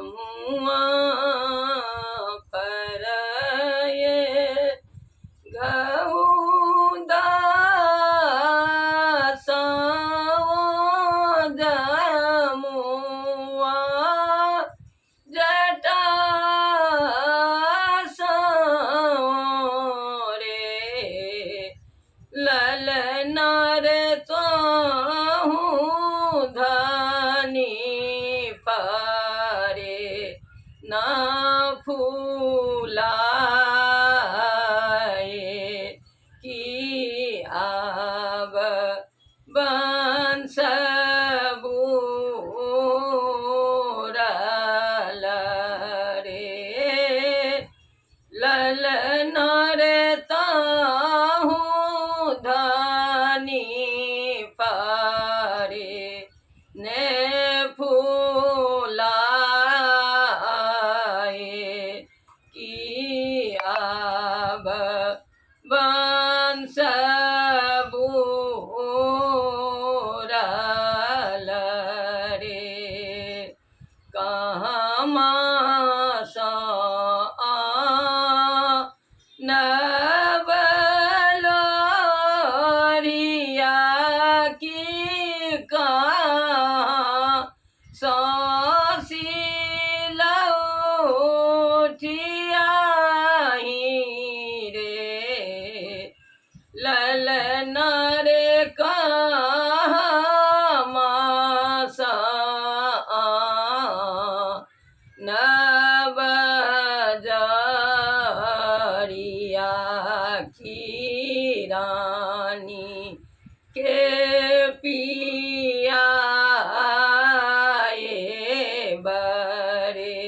जमुआ पर ये घउदासों जमुआ जटासों रे ललना रे त्वहु धनी पारे ना फूलाए कि आब बंस बूरल रे ललना रे ताहू धनी पारे ने फूलाए कि आब बंस बूरल रे कहाँ मासा नवलोरिया की कहाँ सौसिलौठियाही रे ललना रे कहाँ मासा नवजरिया की रानी के पिया बरे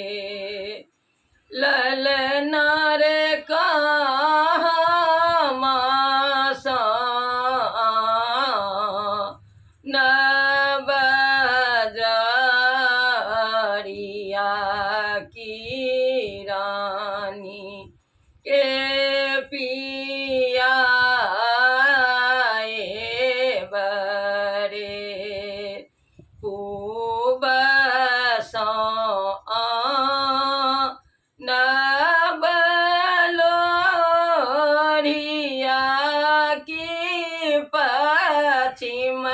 ललना रे कहाँ मासा नवजरिया की रानी के पिया बरे खूब नवलोरिया की पश्चिम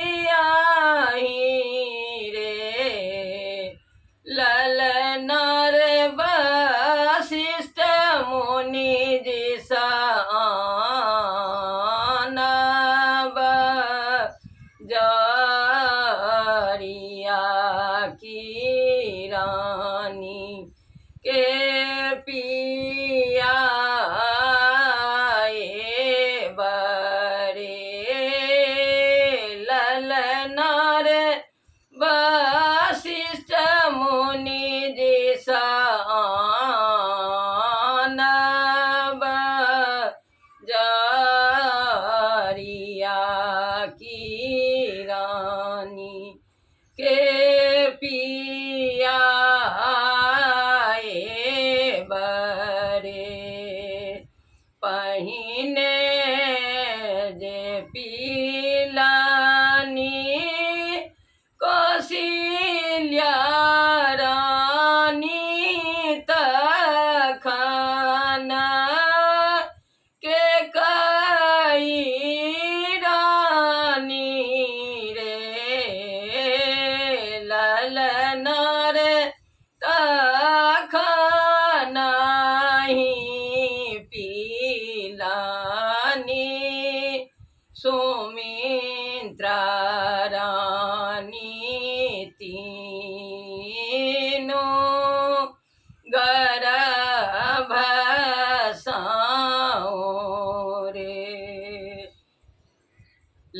सिलौठियाही रे ललना रे वशिष्ठ मुनि जी नवजरिया की रानी के पिया बरे ललना रे वशिष्ठ मुनि जी नवजरिया की रानी के पिया बरे पहिने जे पिलानी कौशल्या रानी तखन के कई रानी रे ललना रे तखन ही पिलानी सुमित्रा रानी तीनों गर्भ साओ रे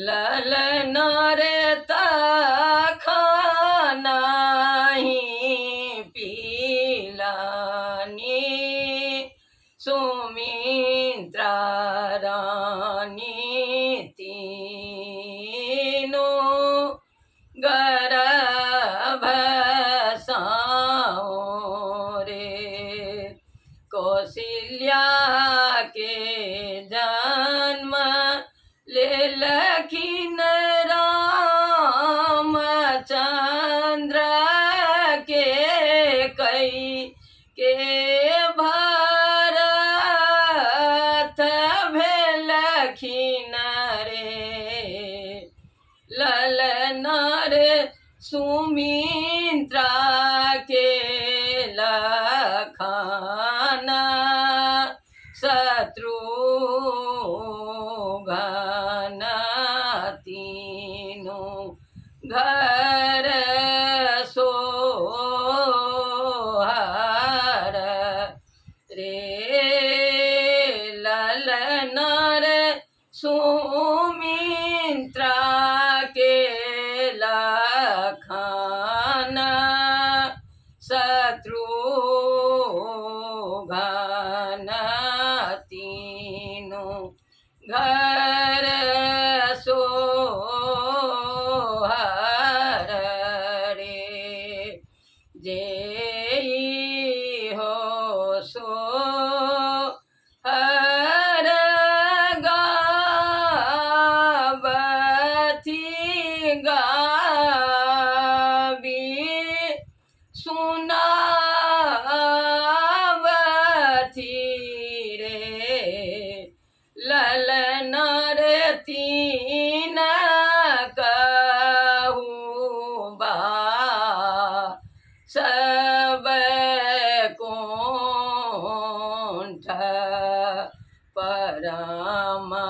ललना रे तखन ही पिलानी सुमित्रा रानी तीनों गर्भ साओ रे कौशल्या के जन्म ले लखिन राम चंद्र के कई के भरत भेलखिन रे ललन रे सुमित्रा के लखन शत्रुघ्न तीनों घर सोहर रे ललन रे सुमित्रा के लखन शत्रुघ्न तीनों घर सोहर रे जेई हो सो हर गावथी गावी सुनावथी रे ललन रे तीन कहूँ बा सब कोंठ परमा